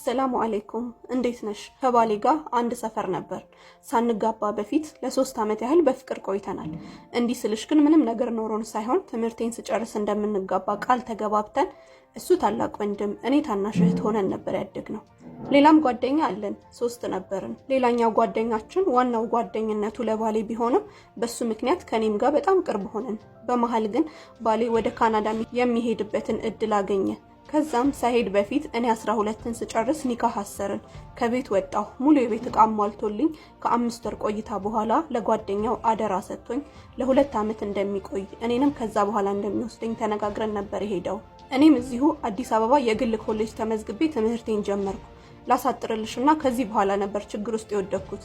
ሰላሙ አለይኩም እንዴት ነሽ? ከባሌ ጋር አንድ ሰፈር ነበር። ሳንጋባ በፊት ለ3 ዓመት ያህል በፍቅር ቆይተናል። እንዲህ ስልሽ ግን ምንም ነገር ኖሮን ሳይሆን ትምህርቴን ስጨርስ እንደምንጋባ ቃል ተገባብተን እሱ ታላቅ ወንድም እኔ ታናሽ እህት ሆነን ነበር ያደግነው። ሌላም ጓደኛ አለን፣ 3 ነበርን። ሌላኛው ጓደኛችን ዋናው ጓደኝነቱ ለባሌ ቢሆንም በሱ ምክንያት ከኔም ጋር በጣም ቅርብ ሆነን። በመሃል ግን ባሌ ወደ ካናዳ የሚሄድበትን እድል አገኘ። ከዛም ሳይሄድ በፊት እኔ 12ን ስጨርስ ኒካህ አሰርን። ከቤት ወጣሁ። ሙሉ የቤት ዕቃ ሟልቶልኝ ከ5 ወር ቆይታ በኋላ ለጓደኛው አደራ ሰጥቶኝ ለ2 ዓመት እንደሚቆይ እኔንም ከዛ በኋላ እንደሚወስደኝ ተነጋግረን ነበር የሄደው። እኔም እዚሁ አዲስ አበባ የግል ኮሌጅ ተመዝግቤ ትምህርቴን ጀመርኩ። ላሳጥርልሽና ከዚህ በኋላ ነበር ችግር ውስጥ የወደኩት።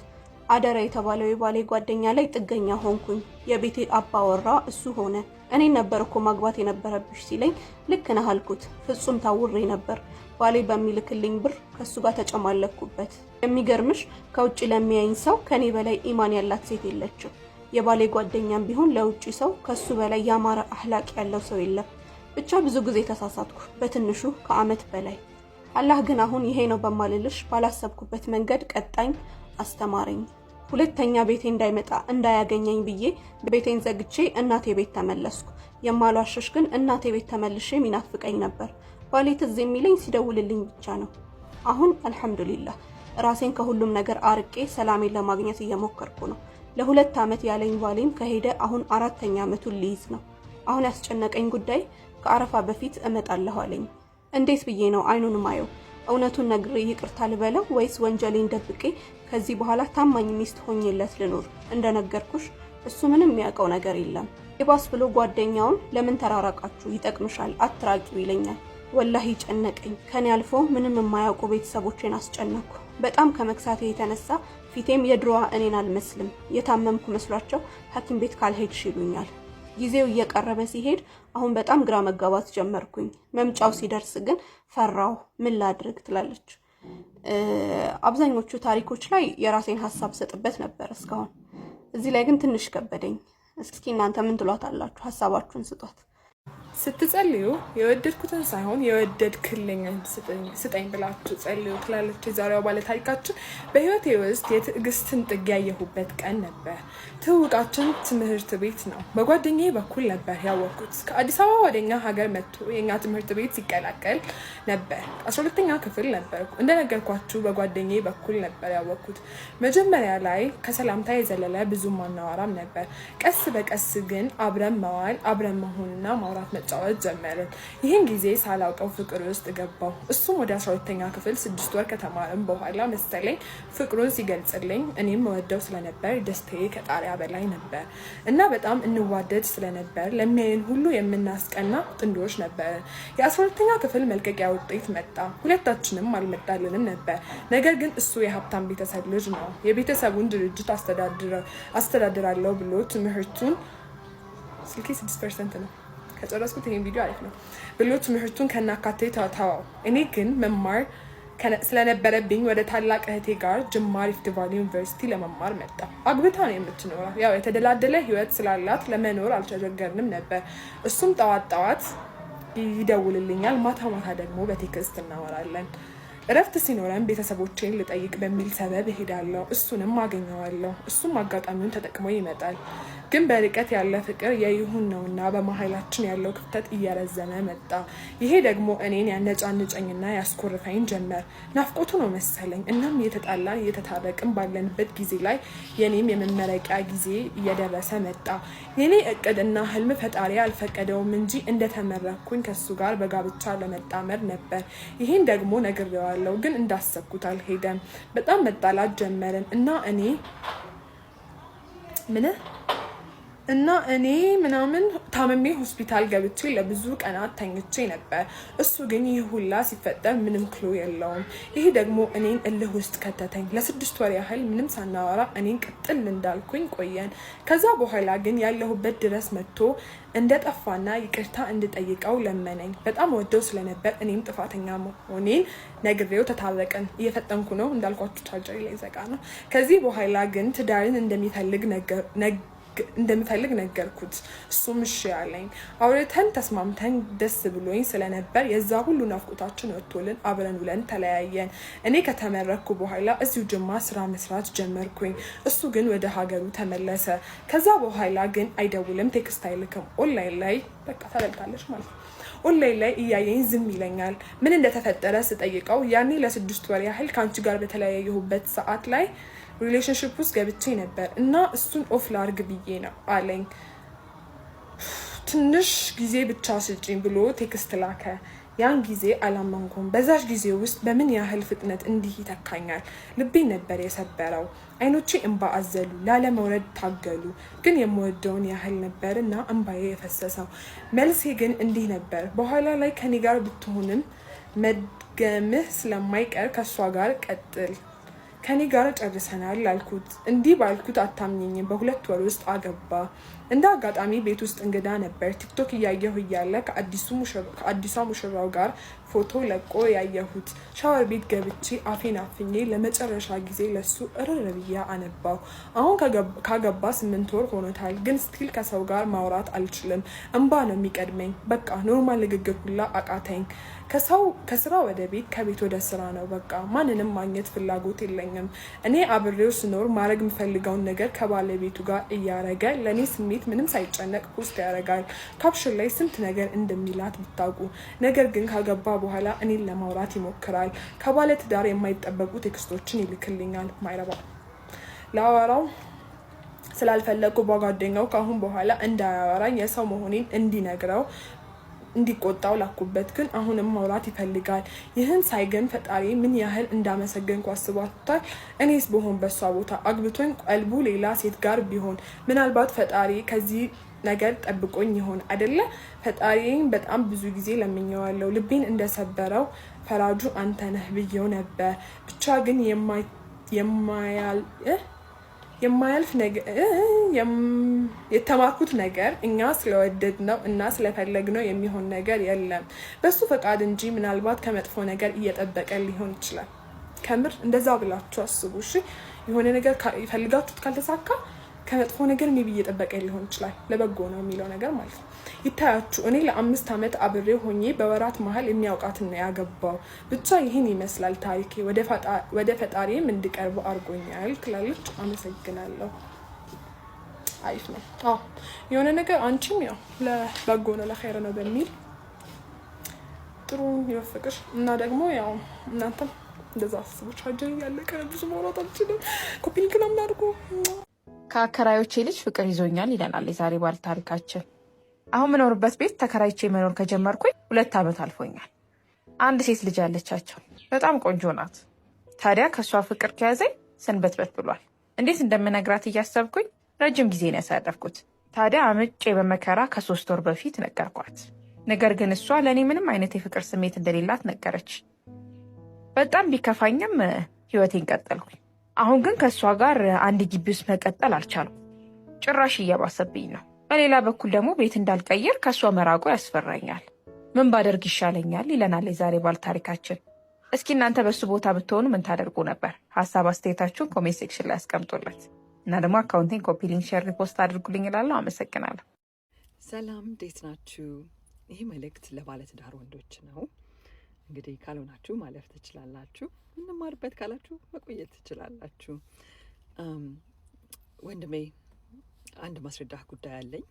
አደራ የተባለው የባሌ ጓደኛ ላይ ጥገኛ ሆንኩኝ። የቤቴ አባወራ እሱ ሆነ። እኔ ነበርኩ ማግባት የነበረብሽ ሲለኝ ልክ ነህ አልኩት። ፍጹም ታውሬ ነበር። ባሌ በሚልክልኝ ብር ከሱ ጋር ተጨማለኩበት። የሚገርምሽ ከውጪ ለሚያይኝ ሰው ከኔ በላይ ኢማን ያላት ሴት የለችም። የባሌ ጓደኛም ቢሆን ለውጪ ሰው ከሱ በላይ ያማረ አህላቅ ያለው ሰው የለም። ብቻ ብዙ ጊዜ ተሳሳትኩ፣ በትንሹ ከዓመት በላይ። አላህ ግን አሁን ይሄ ነው በማልልሽ ባላሰብኩበት መንገድ ቀጣኝ፣ አስተማረኝ። ሁለተኛ ቤቴ እንዳይመጣ እንዳያገኘኝ ብዬ ቤቴን ዘግቼ እናቴ ቤት ተመለስኩ። የማሏሽሽ ግን እናቴ ቤት ተመልሼ ሚናፍቀኝ ነበር። ባሌ ትዝ የሚለኝ ሲደውልልኝ ብቻ ነው። አሁን አልሐምዱሊላህ ራሴን ከሁሉም ነገር አርቄ ሰላሜን ለማግኘት እየሞከርኩ ነው። ለ2 ዓመት ያለኝ ባሌም ከሄደ አሁን 4ኛ ዓመቱን ሊይዝ ነው። አሁን ያስጨነቀኝ ጉዳይ ከአረፋ በፊት እመጣለሁ አለኝ። እንዴት ብዬ ነው አይኑን ማየው? እውነቱን ነግሬ ይቅርታ ልበለው ወይስ ወንጀሌን ደብቄ ከዚህ በኋላ ታማኝ ሚስት ሆኜለት ልኖር? እንደነገርኩሽ እሱ ምንም የሚያውቀው ነገር የለም። ይባስ ብሎ ጓደኛውን ለምን ተራራቃችሁ? ይጠቅምሻል፣ አትራቂው ይለኛል። ወላሂ ጨነቀኝ። ከኔ አልፎ ምንም የማያውቁ ቤተሰቦቼን አስጨነኩ። በጣም ከመክሳቴ የተነሳ ፊቴም የድሮዋ እኔን አልመስልም። የታመምኩ መስሏቸው ሐኪም ቤት ካልሄድሽ ይሉኛል። ጊዜው እየቀረበ ሲሄድ አሁን በጣም ግራ መጋባት ጀመርኩኝ። መምጫው ሲደርስ ግን ፈራው። ምን ላድርግ ትላለች። አብዛኞቹ ታሪኮች ላይ የራሴን ሐሳብ ሰጥበት ነበር እስካሁን። እዚህ ላይ ግን ትንሽ ከበደኝ። እስኪ እናንተ ምን ትሏታላችሁ? ሐሳባችሁን ስጧት። ስትጸልዩ የወደድኩትን ሳይሆን የወደድክልኝን ስጠኝ ብላችሁ ጸልዩ ትላለች የዛሬዋ ባለ ታሪካችን። በህይወቴ ውስጥ የትዕግስትን ጥግ ያየሁበት ቀን ነበር። ትውውቃችን ትምህርት ቤት ነው። በጓደኛዬ በኩል ነበር ያወቅኩት። ከአዲስ አበባ ወደኛ ሀገር መጥቶ የኛ ትምህርት ቤት ሲቀላቀል ነበር። 12ኛ ክፍል ነበርኩ። እንደነገርኳችሁ በጓደኛዬ በኩል ነበር ያወቅኩት። መጀመሪያ ላይ ከሰላምታ የዘለለ ብዙም አናወራም ነበር። ቀስ በቀስ ግን አብረን መዋል፣ አብረን መሆንና ማውራት መጫወት ጀመርን። ይህን ጊዜ ሳላውቀው ፍቅር ውስጥ ገባው። እሱም ወደ 12ኛ ክፍል 6 ወር ከተማረም በኋላ መሰለኝ ፍቅሩን ሲገልጽልኝ እኔም መወደው ስለነበር ደስታዬ ከጣሪያ በላይ ነበር እና በጣም እንዋደድ ስለነበር ለሚያየን ሁሉ የምናስቀና ጥንዶች ነበር። የ12ኛ ክፍል መልቀቂያ ውጤት መጣ። ሁለታችንም አልመጣልንም ነበር። ነገር ግን እሱ የሀብታም ቤተሰብ ልጅ ነው። የቤተሰቡን ድርጅት አስተዳድራለሁ ብሎ ትምህርቱን ስልኬ 6% ነው ከጨረስኩት ይሄን ቪዲዮ አሪፍ ነው ብሎ ትምህርቱን ከናካቴ ተዋው። እኔ ግን መማር ስለነበረብኝ ወደ ታላቅ እህቴ ጋር ጅማ ሪፍት ቫሊ ዩኒቨርሲቲ ለመማር መጣ። አግብታ ነው የምትኖረው። ያው የተደላደለ ህይወት ስላላት ለመኖር አልተቸገርንም ነበር። እሱም ጠዋት ይደውልልኛል፣ ማታ ማታ ደግሞ በቴክስት እናወራለን። እረፍት ሲኖረን ቤተሰቦቼን ልጠይቅ በሚል ሰበብ እሄዳለሁ። እሱንም አገኘዋለሁ። እሱም አጋጣሚውን ተጠቅሞ ይመጣል። ግን በርቀት ያለ ፍቅር የይሁን ነውና በመሀላችን ያለው ክፍተት እየረዘመ መጣ። ይሄ ደግሞ እኔን ያነጫንጨኝና ያስኮርፈኝ ጀመር። ናፍቆቱ ነው መሰለኝ። እናም እየተጣላን እየተታረቅን ባለንበት ጊዜ ላይ የኔም የመመረቂያ ጊዜ እየደረሰ መጣ። የኔ እቅድና ህልም ፈጣሪ አልፈቀደውም እንጂ እንደተመረኩኝ ከሱ ጋር በጋብቻ ለመጣመር ነበር። ይሄን ደግሞ ነግሬዋለሁ፣ ግን እንዳሰብኩት አልሄደም። በጣም መጣላት ጀመርን እና እኔ ምናምን ታመሜ ሆስፒታል ገብቼ ለብዙ ቀናት ተኝቼ ነበር። እሱ ግን ይህ ሁላ ሲፈጠር ምንም ክሎ የለውም። ይሄ ደግሞ እኔን እልህ ውስጥ ከተተኝ። ለ6 ወር ያህል ምንም ሳናወራ እኔን ቅጥል እንዳልኩኝ ቆየን። ከዛ በኋላ ግን ያለሁበት ድረስ መጥቶ እንደጠፋና ይቅርታ እንድጠይቀው ለመነኝ። በጣም ወደው ስለነበር እኔም ጥፋተኛ መሆኔን ነግሬው ተታረቅን። እየፈጠንኩ ነው እንዳልኳችሁ ቻርጀር ላይ ዘጋ ነው። ከዚህ በኋላ ግን ትዳርን እንደሚፈልግ እንደምፈልግ ነገርኩት። እሱም እሺ ያለኝ። አውርተን ተስማምተን ደስ ብሎኝ ስለነበር የዛ ሁሉ ናፍቆታችን ወጥቶልን አብረን ውለን ተለያየን። እኔ ከተመረኩ በኋላ እዚሁ ጅማ ስራ መስራት ጀመርኩኝ። እሱ ግን ወደ ሀገሩ ተመለሰ። ከዛ በኋላ ግን አይደውልም፣ ቴክስት አይልክም። ኦንላይን ላይ በቃ ተለልታለች ማለት ነው። ኦንላይን ላይ እያየኝ ዝም ይለኛል። ምን እንደተፈጠረ ስጠይቀው ያኔ ለ6 ወር ያህል ከአንቺ ጋር በተለያየሁበት ሰዓት ላይ ሪሌሽንሽፕ ውስጥ ገብቼ ነበር እና እሱን ኦፍ ላርግ ብዬ ነው አለኝ። ትንሽ ጊዜ ብቻ ስጪኝ ብሎ ቴክስት ላከ። ያን ጊዜ አላመንኩም። በዛች ጊዜ ውስጥ በምን ያህል ፍጥነት እንዲህ ይተካኛል። ልቤን ነበር የሰበረው። አይኖቼ እንባ አዘሉ፣ ላለመውረድ ታገሉ። ግን የምወደውን ያህል ነበር እና እንባዬ የፈሰሰው። መልሴ ግን እንዲህ ነበር፣ በኋላ ላይ ከኔ ጋር ብትሆንም መድገምህ ስለማይቀር ከእሷ ጋር ቀጥል፣ ከኔ ጋር ጨርሰናል አልኩት። እንዲህ ባልኩት አታምኘኝም። በ2 ወር ውስጥ አገባ። እንደ አጋጣሚ ቤት ውስጥ እንግዳ ነበር። ቲክቶክ እያየሁ እያለ ከአዲሷ ሙሽራው ጋር ፎቶ ለቆ ያየሁት። ሻወር ቤት ገብቼ አፌን አፍኜ ለመጨረሻ ጊዜ ለሱ እርር ብዬ አነባው። አሁን ካገባ 8 ወር ሆኖታል፣ ግን ስቲል ከሰው ጋር ማውራት አልችልም። እንባ ነው የሚቀድመኝ። በቃ ኖርማል ንግግር ሁላ አቃተኝ። ከስራ ወደ ቤት፣ ከቤት ወደ ስራ ነው። በቃ ማንንም ማግኘት ፍላጎት የለኝም። እኔ አብሬው ስኖር ማድረግ የምፈልገውን ነገር ከባለቤቱ ጋር እያረገ ለእኔ ስሜት ምንም ሳይጨነቅ ፖስት ያደርጋል። ካፕሽን ላይ ስንት ነገር እንደሚላት ብታውቁ። ነገር ግን ካገባ በኋላ እኔን ለማውራት ይሞክራል። ከባለ ትዳር የማይጠበቁ ቴክስቶችን ይልክልኛል። ማይረባ ላወራው ስላልፈለጉ በጓደኛው ካሁን በኋላ እንዳያወራኝ የሰው መሆኔን እንዲቆጣው ላኩበት። ግን አሁንም ማውራት ይፈልጋል። ይህን ሳይ ግን ፈጣሪ ምን ያህል እንዳመሰገንኩ አስባችሁታል? እኔስ በሆን በሷ ቦታ አግብቶኝ ቀልቡ ሌላ ሴት ጋር ቢሆን ምናልባት ፈጣሪ ከዚህ ነገር ጠብቆኝ ይሆን አይደለ? ፈጣሪን በጣም ብዙ ጊዜ ለምኜዋለሁ። ልቤን እንደሰበረው ፈራጁ አንተ ነህ ብዬው ነበር። ብቻ ግን የማያልፍ ነገር የተማርኩት ነገር እኛ ስለወደድነው እና ስለፈለግነው የሚሆን ነገር የለም በሱ ፈቃድ እንጂ ምናልባት ከመጥፎ ነገር እየጠበቀ ሊሆን ይችላል። ከምር እንደዛ ብላችሁ አስቡ እሺ። የሆነ ነገር ይፈልጋችሁት ካልተሳካ ከመጥፎ ነገር ሜቢ እየጠበቀ ሊሆን ይችላል። ለበጎ ነው የሚለው ነገር ማለት ነው። ይታያችሁ እኔ ለ5 ዓመት አብሬው ሆኜ በወራት መሀል የሚያውቃትን ነው ያገባው። ብቻ ይህን ይመስላል ታሪኬ። ወደ ፈጣሪም እንድቀርብ አድርጎኛል ትላለች። አመሰግናለሁ። አሪፍ ነው። የሆነ ነገር አንቺም ያው ለበጎ ነው ለኸይር ነው በሚል ጥሩ ይወፍቅሽ እና ደግሞ ያው እናንተም እንደዛ አስቦች አጀር ያለቀ ብዙ ማውራት አልችልም። ኮፒ ሊንክ ነው የምናደርጉ። ከአከራዮቼ ልጅ ፍቅር ይዞኛል ይለናል የዛሬ ባለ ታሪካችን። አሁን የምኖርበት ቤት ተከራይቼ መኖር ከጀመርኩኝ 2 ዓመት አልፎኛል። አንድ ሴት ልጅ ያለቻቸው በጣም ቆንጆ ናት። ታዲያ ከእሷ ፍቅር ከያዘኝ ሰንበትበት ብሏል። እንዴት እንደምነግራት እያሰብኩኝ ረጅም ጊዜ ነው ያሳለፍኩት። ታዲያ አምጬ በመከራ ከ3 ወር በፊት ነገርኳት። ነገር ግን እሷ ለእኔ ምንም አይነት የፍቅር ስሜት እንደሌላት ነገረች። በጣም ቢከፋኝም ህይወቴን ቀጠልኩኝ። አሁን ግን ከእሷ ጋር አንድ ግቢ ውስጥ መቀጠል አልቻልኩም። ጭራሽ እየባሰብኝ ነው። በሌላ በኩል ደግሞ ቤት እንዳልቀይር ከእሷ መራቁ ያስፈራኛል። ምን ባደርግ ይሻለኛል ይለናል የዛሬ ባለ ታሪካችን። እስኪ እናንተ በሱ ቦታ ብትሆኑ ምን ታደርጉ ነበር? ሀሳብ አስተያየታችሁን ኮሜንት ሴክሽን ላይ አስቀምጡለት እና ደግሞ አካውንቴን ኮፒ ሊንክ፣ ሼር፣ ሪፖስት አድርጉልኝ እላለሁ። አመሰግናለሁ። ሰላም፣ እንዴት ናችሁ? ይህ መልእክት ለባለትዳር ወንዶች ነው። እንግዲህ ካልሆናችሁ ማለፍ ትችላላችሁ። እንማርበት ካላችሁ መቆየት ትችላላችሁ። ወንድሜ አንድ ማስረዳት ጉዳይ አለኝ።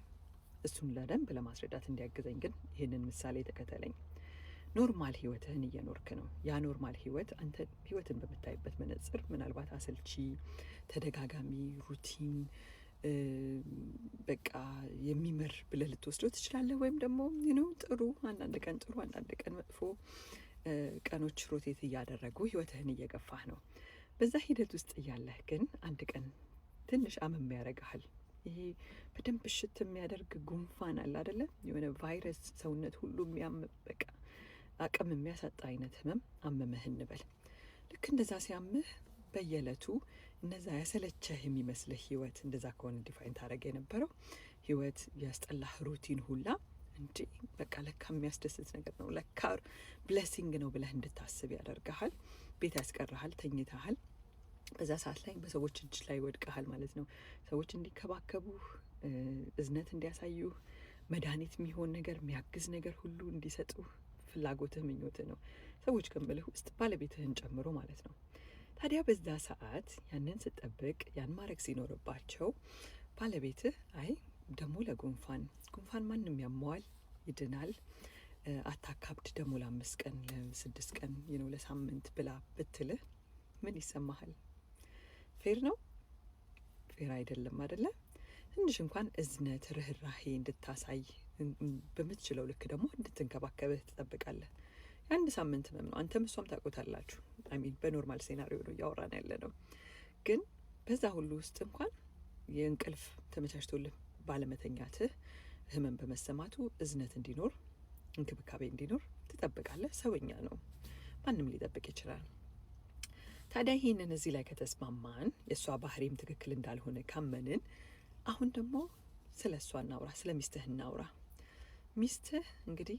እሱን ለደንብ ለማስረዳት እንዲያግዘኝ ግን ይህንን ምሳሌ ተከተለኝ። ኖርማል ህይወትህን እየኖርክ ነው። ያ ኖርማል ህይወት አንተ ህይወትን በምታይበት መነጽር ምናልባት አሰልቺ፣ ተደጋጋሚ፣ ሩቲን በቃ የሚመር ብለህ ልትወስደው ትችላለህ። ወይም ደግሞ ጥሩ አንዳንድ ቀን ጥሩ አንዳንድ ቀን መጥፎ ቀኖች ሮቴት እያደረጉ ህይወትህን እየገፋህ ነው። በዛ ሂደት ውስጥ እያለህ ግን አንድ ቀን ትንሽ አመም ያደርግሃል። ይሄ በደንብ እሽት የሚያደርግ ጉንፋን አለ አይደለ? የሆነ ቫይረስ ሰውነት ሁሉ የሚያመበቃ አቅም የሚያሳጣ አይነት ህመም አመመህ እንበል። ልክ እንደዛ ሲያምህ በየዕለቱ እነዛ ያሰለቸህ የሚመስልህ ህይወት እንደዛ ከሆነ ዲፋይን ታደርግ የነበረው ህይወት ያስጠላህ ሩቲን ሁላ እንጂ በቃ ለካ የሚያስደስት ነገር ነው፣ ለካ ብሌሲንግ ነው ብለህ እንድታስብ ያደርግሃል። ቤት ያስቀርሃል፣ ተኝተሃል። በዛ ሰዓት ላይ በሰዎች እጅ ላይ ወድቀሃል ማለት ነው። ሰዎች እንዲከባከቡህ እዝነት እንዲያሳዩ መድኃኒት የሚሆን ነገር የሚያግዝ ነገር ሁሉ እንዲሰጡ ፍላጎትህ ምኞትህ ነው። ሰዎች ከምልህ ውስጥ ባለቤትህን ጨምሮ ማለት ነው። ታዲያ በዛ ሰዓት ያንን ስጠብቅ ያን ማድረግ ሲኖርባቸው ባለቤትህ አይ ደግሞ ለጉንፋን ማንም ያመዋል ይድናል፣ አታካብድ ደግሞ ለ5 ቀን ለ6 ቀን ለሳምንት ብላ ብትልህ ምን ይሰማሃል? ፌር ነው? ፌር አይደለም አይደለ? ትንሽ እንኳን እዝነት ርህራሄ እንድታሳይ በምትችለው ልክ ደግሞ እንድትንከባከብህ ትጠብቃለህ። የ1 ሳምንት ህመም ነው። አንተም እሷም ታውቁታላችሁ። አሚን በኖርማል ሴናሪዮ ነው እያወራን ያለ ነው። ግን በዛ ሁሉ ውስጥ እንኳን የእንቅልፍ ተመቻችቶልህ ባለመተኛትህ ህመም በመሰማቱ እዝነት እንዲኖር እንክብካቤ እንዲኖር ትጠብቃለህ። ሰውኛ ነው፣ ማንም ሊጠብቅ ይችላል። ታዲያ ይህንን እዚህ ላይ ከተስማማን የእሷ ባህሪም ትክክል እንዳልሆነ ካመንን አሁን ደግሞ ስለ እሷ እናውራ፣ ስለ ሚስትህ እናውራ። ሚስትህ እንግዲህ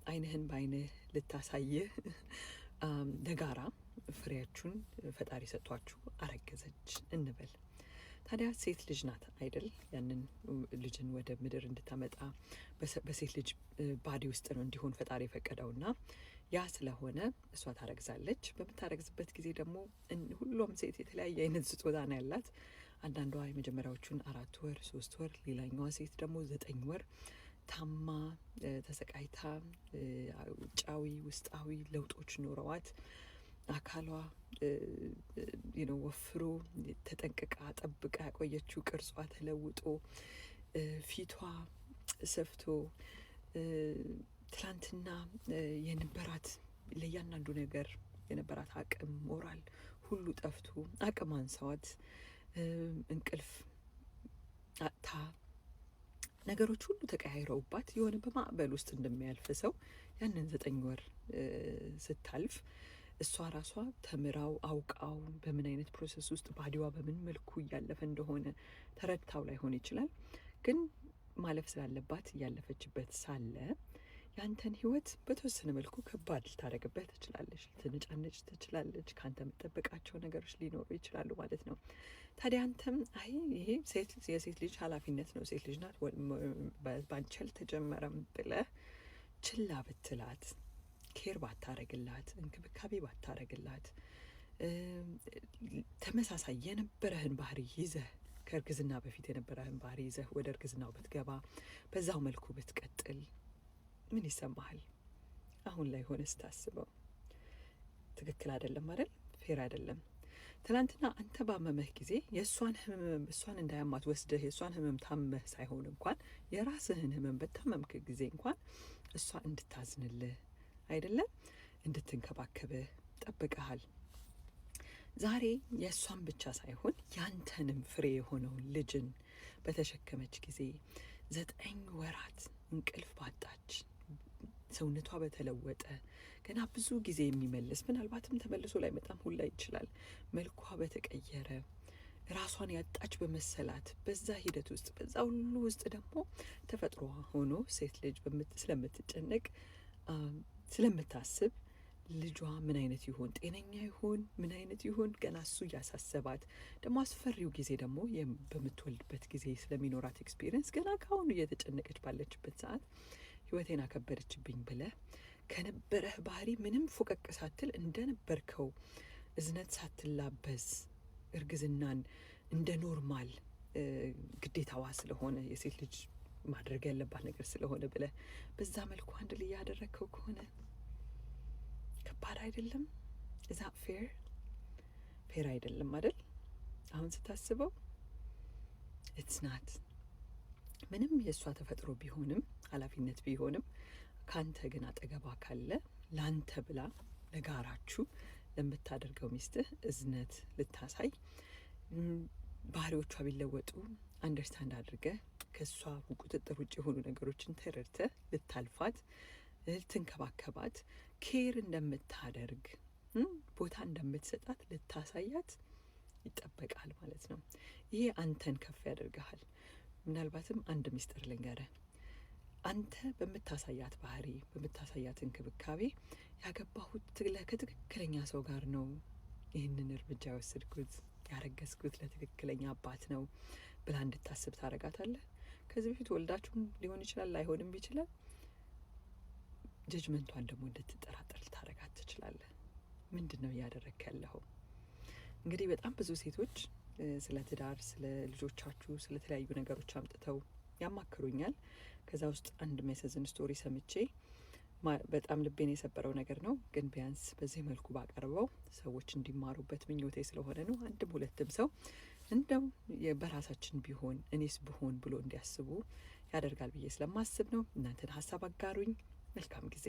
አይንህን በአይንህ ልታሳይህ ለጋራ ፍሬያችሁን ፈጣሪ ሰጥቷችሁ አረገዘች እንበል። ታዲያ ሴት ልጅ ናት አይደል? ያንን ልጅን ወደ ምድር እንድታመጣ በሴት ልጅ ባዲ ውስጥ ነው እንዲሆን ፈጣሪ የፈቀደውና ያ ስለሆነ እሷ ታረግዛለች። በምታረግዝበት ጊዜ ደግሞ ሁሉም ሴት የተለያየ አይነት ስጦታ ነው ያላት። አንዳንዷ የመጀመሪያዎቹን 4 ወር 3 ወር፣ ሌላኛዋ ሴት ደግሞ 9 ወር ታማ ተሰቃይታ ውጫዊ ውስጣዊ ለውጦች ኖረዋት አካሏ ወፍሮ ተጠንቅቃ ጠብቃ ያቆየችው ቅርጿ ተለውጦ ፊቷ ሰፍቶ ትላንትና የነበራት ለእያንዳንዱ ነገር የነበራት አቅም ሞራል ሁሉ ጠፍቶ አቅም አንሳዋት እንቅልፍ አጥታ ነገሮች ሁሉ ተቀያይረውባት የሆነ በማዕበል ውስጥ እንደሚያልፍ ሰው ያንን 9 ወር ስታልፍ እሷ ራሷ ተምራው አውቃው በምን አይነት ፕሮሰስ ውስጥ ባዲዋ በምን መልኩ እያለፈ እንደሆነ ተረድታው ላይሆን ይችላል። ግን ማለፍ ስላለባት እያለፈችበት ሳለ ያንተን ህይወት በተወሰነ መልኩ ከባድ ልታደርግበት ትችላለች፣ ልትነጫነጭ ትችላለች። ከአንተ የምጠበቃቸው ነገሮች ሊኖሩ ይችላሉ ማለት ነው። ታዲያ አንተም አይ ይሄ የሴት ልጅ ኃላፊነት ነው፣ ሴት ልጅ ናት፣ ባንቺ አልተጀመረም ብለህ ችላ ብትላት፣ ኬር ባታረግላት፣ እንክብካቤ ባታረግላት፣ ተመሳሳይ የነበረህን ባህሪ ይዘህ ከእርግዝና በፊት የነበረህን ባህሪ ይዘህ ወደ እርግዝናው ብትገባ፣ በዛው መልኩ ብትቀጥል ምን ይሰማሃል? አሁን ላይ ሆነ ስታስበው ትክክል አይደለም አይደል? ፌር አይደለም። ትናንትና አንተ ባመመህ ጊዜ የእሷን ህመም እሷን እንዳያማት ወስደህ የእሷን ህመም ታመህ ሳይሆን እንኳን የራስህን ህመም በታመምክ ጊዜ እንኳን እሷ እንድታዝንልህ አይደለም እንድትንከባከብህ ጠብቀሃል። ዛሬ የእሷን ብቻ ሳይሆን ያንተንም ፍሬ የሆነውን ልጅን በተሸከመች ጊዜ 9 ወራት እንቅልፍ ባጣች ሰውነቷ በተለወጠ ገና ብዙ ጊዜ የሚመልስ ምናልባትም ተመልሶ ላይ መጣም ሁላ ይችላል መልኳ በተቀየረ ራሷን ያጣች በመሰላት በዛ ሂደት ውስጥ በዛ ሁሉ ውስጥ ደግሞ ተፈጥሮዋ ሆኖ ሴት ልጅ ስለምትጨነቅ ስለምታስብ ልጇ ምን አይነት ይሆን፣ ጤነኛ ይሆን፣ ምን አይነት ይሆን ገና እሱ እያሳሰባት ደግሞ አስፈሪው ጊዜ ደግሞ በምትወልድበት ጊዜ ስለሚኖራት ኤክስፒሪየንስ ገና ካሁኑ እየተጨነቀች ባለችበት ሰዓት ህይወቴን አከበደችብኝ ብለህ ከነበረህ ባህሪ ምንም ፎቀቅ ሳትል እንደነበርከው እዝነት ሳትላበስ እርግዝናን እንደ ኖርማል ግዴታዋ ስለሆነ የሴት ልጅ ማድረግ ያለባት ነገር ስለሆነ ብለህ በዛ መልኩ አንድ ላይ ያደረግከው ከሆነ ከባድ አይደለም? እዛ ፌር አይደለም አይደል? አሁን ስታስበው ኢትስ ናት። ምንም የእሷ ተፈጥሮ ቢሆንም ኃላፊነት ቢሆንም ካንተ ግን አጠገባ ካለ ላንተ ብላ ለጋራችሁ ለምታደርገው ሚስትህ እዝነት ልታሳይ ባህሪዎቿ ቢለወጡ አንደርስታንድ አድርገህ ከእሷ ቁጥጥር ውጭ የሆኑ ነገሮችን ተረድተህ ልታልፋት ልትንከባከባት ኬር እንደምታደርግ ቦታ እንደምትሰጣት ልታሳያት ይጠበቃል ማለት ነው። ይሄ አንተን ከፍ ያደርግሃል። ምናልባትም አንድ ሚስጥር ልንገርህ። አንተ በምታሳያት ባህሪ በምታሳያት እንክብካቤ ያገባሁት ከትክክለኛ ሰው ጋር ነው፣ ይህንን እርምጃ የወሰድኩት ያረገዝኩት ለትክክለኛ አባት ነው ብላ እንድታስብ ታረጋታለህ። ከዚህ በፊት ወልዳችሁም ሊሆን ይችላል ላይሆንም ይችላል። ጀጅመንቷን ደግሞ እንድትጠራጠር ታረጋት ትችላለህ። ምንድነው ያደረክ ያለው? እንግዲህ በጣም ብዙ ሴቶች ስለ ትዳር፣ ስለ ልጆቻችሁ፣ ስለ ተለያዩ ነገሮች አምጥተው ያማክሩኛል። ከዛ ውስጥ አንድ የሚያሳዝን ስቶሪ ሰምቼ በጣም ልቤን የሰበረው ነገር ነው። ግን ቢያንስ በዚህ መልኩ ባቀርበው ሰዎች እንዲማሩበት ምኞቴ ስለሆነ ነው። አንድም ሁለትም ሰው እንደው በራሳችን ቢሆን እኔስ ብሆን ብሎ እንዲያስቡ ያደርጋል ብዬ ስለማስብ ነው። እናንተን ሀሳብ አጋሩኝ። መልካም ጊዜ።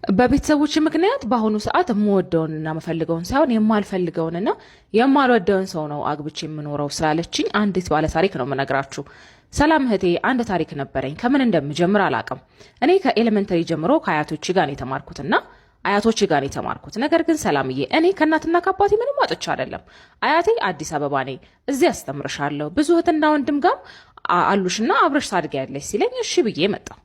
በቤተሰቦች ምክንያት በአሁኑ ሰዓት የምወደውንና የምፈልገውን ሳይሆን የማልፈልገውንና የማልወደውን ሰው ነው አግብቼ የምኖረው ስላለችኝ አንዲት ባለ ታሪክ ነው የምነግራችሁ። ሰላም እህቴ፣ አንድ ታሪክ ነበረኝ። ከምን እንደምጀምር አላቅም። እኔ ከኤሌመንተሪ ጀምሮ ከአያቶቼ ጋር ነው የተማርኩትና አያቶቼ ጋር ነው የተማርኩት። ነገር ግን ሰላምዬ፣ እኔ ከእናትና ከአባቴ ምንም አጥቻ አይደለም። አያቴ አዲስ አበባ ነኝ፣ እዚህ አስተምርሻለሁ፣ ብዙ እህትና ወንድም ጋር አሉሽና አብረሽ ታድጊያለሽ ሲለኝ እሺ ብዬ መጣሁ።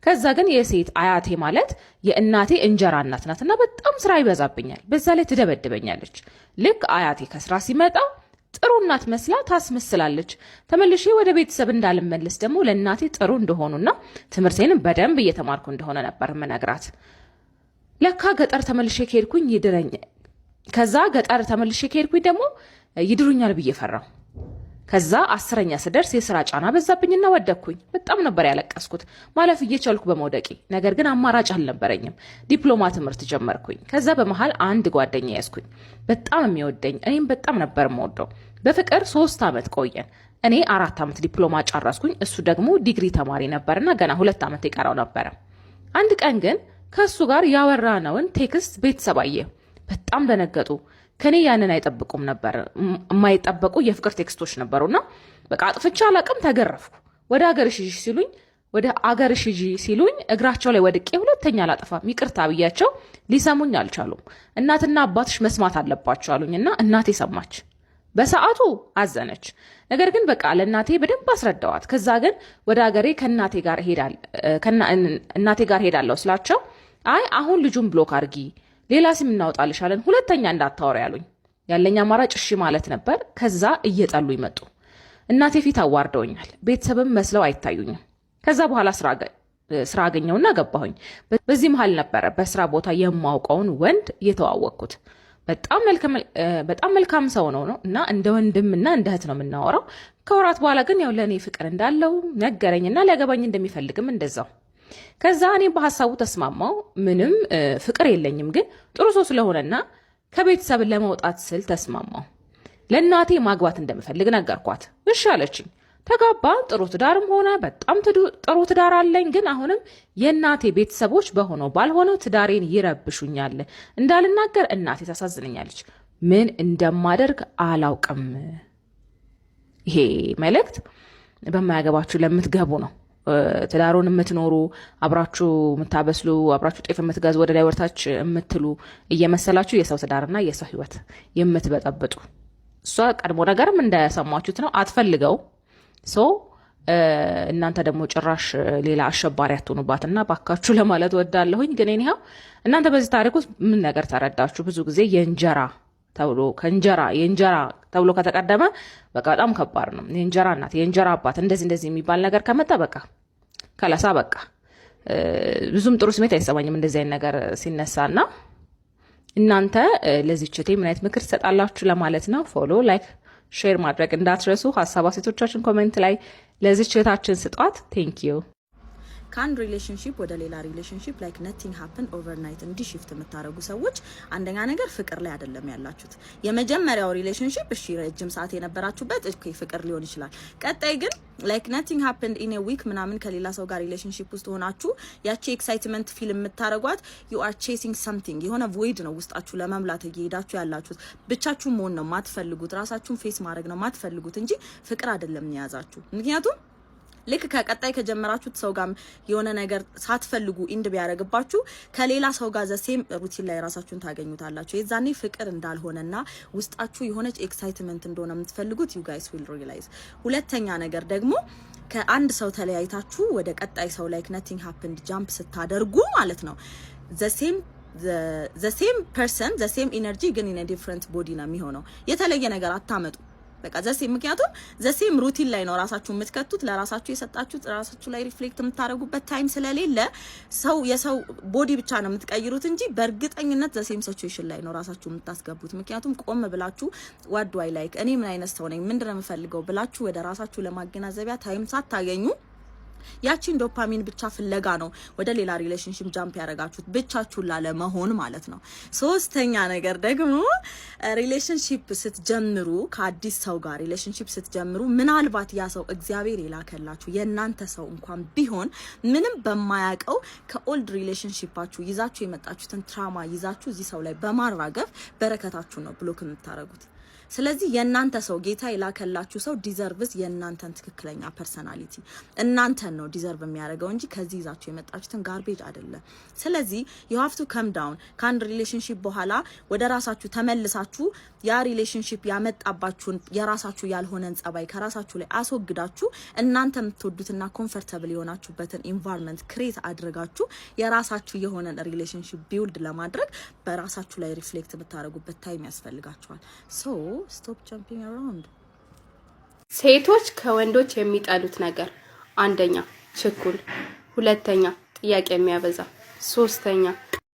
ከዛ ግን የሴት አያቴ ማለት የእናቴ እንጀራ እናት ናትና በጣም ስራ ይበዛብኛል። በዛ ላይ ትደበድበኛለች። ልክ አያቴ ከስራ ሲመጣ ጥሩ እናት መስላ ታስመስላለች። ተመልሼ ወደ ቤተሰብ እንዳልመለስ ደግሞ ለእናቴ ጥሩ እንደሆኑና ትምህርቴንም በደንብ እየተማርኩ እንደሆነ ነበር ምነግራት። ለካ ገጠር ተመልሼ ከሄድኩኝ ደግሞ ይድሩኛል ብዬ ፈራው። ከዛ 10ኛ ስደርስ የስራ ጫና በዛብኝና ወደኩኝ። በጣም ነበር ያለቀስኩት ማለፍ እየቻልኩ በመውደቂ። ነገር ግን አማራጭ አልነበረኝም። ዲፕሎማ ትምህርት ጀመርኩኝ። ከዛ በመሃል አንድ ጓደኛ ያዝኩኝ፣ በጣም የሚወደኝ፣ እኔም በጣም ነበር የምወደው። በፍቅር 3 ዓመት ቆየን። እኔ 4 ዓመት ዲፕሎማ ጨረስኩኝ። እሱ ደግሞ ዲግሪ ተማሪ ነበርና ገና 2 ዓመት የቀረው ነበረ። አንድ ቀን ግን ከሱ ጋር ያወራነውን ቴክስት ቤተሰብ አየ። በጣም ደነገጡ። ከኔ ያንን አይጠብቁም ነበር። የማይጠበቁ የፍቅር ቴክስቶች ነበሩና በቃ አጥፍቻ አላቅም፣ ተገረፍኩ። ወደ አገርሽ ሂጂ ሲሉኝ እግራቸው ላይ ወድቄ ሁለተኛ አላጠፋም ይቅርታ ብያቸው ሊሰሙኝ አልቻሉም። እናትና አባትሽ መስማት አለባቸው አሉኝና እናቴ ሰማች። በሰዓቱ አዘነች። ነገር ግን በቃ ለእናቴ በደንብ አስረዳዋት። ከዛ ግን ወደ አገሬ እናቴ ጋር ሄዳለሁ ስላቸው አይ አሁን ልጁን ብሎክ አድርጊ፣ ሌላ ስም እናወጣልሻለን፣ ሁለተኛ እንዳታወሪ ያሉኝ። ያለኝ አማራጭ እሺ ማለት ነበር። ከዛ እየጠሉ ይመጡ። እናቴ ፊት አዋርደውኛል። ቤተሰብም መስለው አይታዩኝም። ከዛ በኋላ ስራ አገኘውና ገባሁኝ። በዚህ መሃል ነበረ በስራ ቦታ የማውቀውን ወንድ የተዋወቅኩት። በጣም መልካም ሰው ነው እና እንደ ወንድምና እንደ እህት ነው የምናወራው። ከወራት በኋላ ግን ያው ለእኔ ፍቅር እንዳለው ነገረኝና ሊያገባኝ እንደሚፈልግም እንደዛው። ከዛ እኔ በሀሳቡ ተስማማው። ምንም ፍቅር የለኝም፣ ግን ጥሩ ሰው ስለሆነና ከቤተሰብ ለመውጣት ስል ተስማማው። ለእናቴ ማግባት እንደምፈልግ ነገርኳት። እሺ አለችኝ። ተጋባ። ጥሩ ትዳርም ሆነ በጣም ጥሩ ትዳር አለኝ። ግን አሁንም የእናቴ ቤተሰቦች በሆነው ባልሆነው ትዳሬን ይረብሹኛል። እንዳልናገር እናቴ ታሳዝነኛለች። ምን እንደማደርግ አላውቅም። ይሄ መልእክት በማያገባችሁ ለምትገቡ ነው። ትዳሩን የምትኖሩ አብራችሁ የምታበስሉ አብራችሁ ጤፍ የምትገዙ ወደ ላይ ወርታች የምትሉ እየመሰላችሁ የሰው ትዳርና የሰው ሕይወት የምትበጠብጡ እሷ ቀድሞ ነገርም እንዳያሰማችሁት ነው። አትፈልገው እናንተ ደግሞ ጭራሽ ሌላ አሸባሪ አትሆኑባትና ባካችሁ ለማለት ወዳለሁኝ። ግን እኔው እናንተ በዚህ ታሪክ ውስጥ ምን ነገር ተረዳችሁ? ብዙ ጊዜ የእንጀራ ተብሎ ከተቀደመ በቃ በጣም ከባድ ነው። የእንጀራ እናት፣ የእንጀራ አባት እንደዚህ የሚባል ነገር ከመጣ በቃ ከለሳ በቃ ብዙም ጥሩ ስሜት አይሰማኝም እንደዚህ አይነት ነገር ሲነሳና እናንተ ለዚህች እህቴ ምን አይነት ምክር ትሰጣላችሁ ለማለት ነው። ፎሎ፣ ላይክ፣ ሼር ማድረግ እንዳትረሱ። ሀሳብ አስተያየቶቻችን ኮሜንት ላይ ለዚህች እህታችን ስጧት። ቴንክ ዩ። ከአንድ ሪሌሽንሺፕ ወደ ሌላ ሪሌሽንሺፕ ላይክ ነቲንግ ሃፕን ኦቨርናይት እንዲህ ሽፍት የምታደርጉ ሰዎች አንደኛ ነገር ፍቅር ላይ አይደለም ያላችሁት። የመጀመሪያው ሪሌሽንሺፕ እሺ ረጅም ሰዓት የነበራችሁበት እሺ ፍቅር ሊሆን ይችላል። ቀጣይ ግን ላይክ ነቲንግ ሃፕንድ ኢን ኤ ዊክ ምናምን ከሌላ ሰው ጋር ሪሌሽንሺፕ ውስጥ ሆናችሁ ያቺ ኤክሳይትመንት ፊልም የምታደርጓት ዩ አር ቼሲንግ ሰምቲንግ የሆነ ቮይድ ነው ውስጣችሁ ለመምላት እየሄዳችሁ ያላችሁት። ብቻችሁ መሆን ነው ማትፈልጉት፣ ራሳችሁን ፌስ ማድረግ ነው ማትፈልጉት እንጂ ፍቅር አይደለም የያዛችሁ። ምክንያቱም ልክ ከቀጣይ ከጀመራችሁት ሰው ጋር የሆነ ነገር ሳትፈልጉ ኢንድ ቢያደርግባችሁ ከሌላ ሰው ጋር ዘሴም ሩቲን ላይ ራሳችሁን ታገኙታላችሁ። የዛኔ ፍቅር እንዳልሆነና ውስጣችሁ የሆነች ኤክሳይትመንት እንደሆነ የምትፈልጉት you guys will realize። ሁለተኛ ነገር ደግሞ ከአንድ ሰው ተለያይታችሁ ወደ ቀጣይ ሰው like nothing happened jump ስታደርጉ ማለት ነው the same person the same energy ግን in a different body ነው የሚሆነው። የተለየ ነገር አታመጡ። በቃ ዘሴም ምክንያቱም ዘሴም ሩቲን ላይ ነው ራሳችሁ የምትከቱት ለራሳችሁ የሰጣችሁት ራሳችሁ ላይ ሪፍሌክት የምታደርጉበት ታይም ስለሌለ ሰው የሰው ቦዲ ብቻ ነው የምትቀይሩት እንጂ በእርግጠኝነት ዘሴም ሲቹዌሽን ላይ ነው ራሳችሁ የምታስገቡት። ምክንያቱም ቆም ብላችሁ ዋት ዱ አይ ላይክ እኔ ምን አይነት ሰው ነኝ ምንድነው የምፈልገው ብላችሁ ወደ ራሳችሁ ለማገናዘቢያ ታይም ሳታገኙ ያቺን ዶፓሚን ብቻ ፍለጋ ነው ወደ ሌላ ሪሌሽንሺፕ ጃምፕ ያደረጋችሁት ብቻችሁን ላለመሆን ማለት ነው። ሶስተኛ ነገር ደግሞ ሪሌሽንሺፕ ስትጀምሩ ከአዲስ ሰው ጋር ሪሌሽንሺፕ ስትጀምሩ ምናልባት ያ ሰው እግዚአብሔር የላከላችሁ የናንተ ሰው እንኳን ቢሆን ምንም በማያውቀው ከኦልድ ሪሌሽንሺፓችሁ ይዛችሁ የመጣችሁትን ትራማ ይዛችሁ እዚህ ሰው ላይ በማራገፍ በረከታችሁ ነው ብሎክ የምታረጉት። ስለዚህ የናንተ ሰው ጌታ የላከላችሁ ሰው ዲዘርቭስ የናንተን ትክክለኛ ፐርሰናሊቲ እናንተን ነው ዲዘርቭ የሚያደርገው እንጂ ከዚህ ይዛችሁ የመጣችሁትን ጋርቤጅ አይደለም። ስለዚህ you have to come down ከአንድ ሪሌሽንሺፕ በኋላ ወደ ራሳችሁ ተመልሳችሁ ያ ሪሌሽንሺፕ ያመጣባችሁን የራሳችሁ ያልሆነን ጸባይ ከራሳችሁ ላይ አስወግዳችሁ እናንተ የምትወዱትና ኮምፎርታብል የሆናችሁበትን ኢንቫይሮንመንት ክሬት አድርጋችሁ የራሳችሁ የሆነን ሪሌሽንሺፕ ቢልድ ለማድረግ በራሳችሁ ላይ ሪፍሌክት የምታደርጉበት ታይም ያስፈልጋችኋል። ሶ stop jumping around። ሴቶች ከወንዶች የሚጠሉት ነገር አንደኛ ችኩል፣ ሁለተኛ ጥያቄ የሚያበዛ፣ ሶስተኛ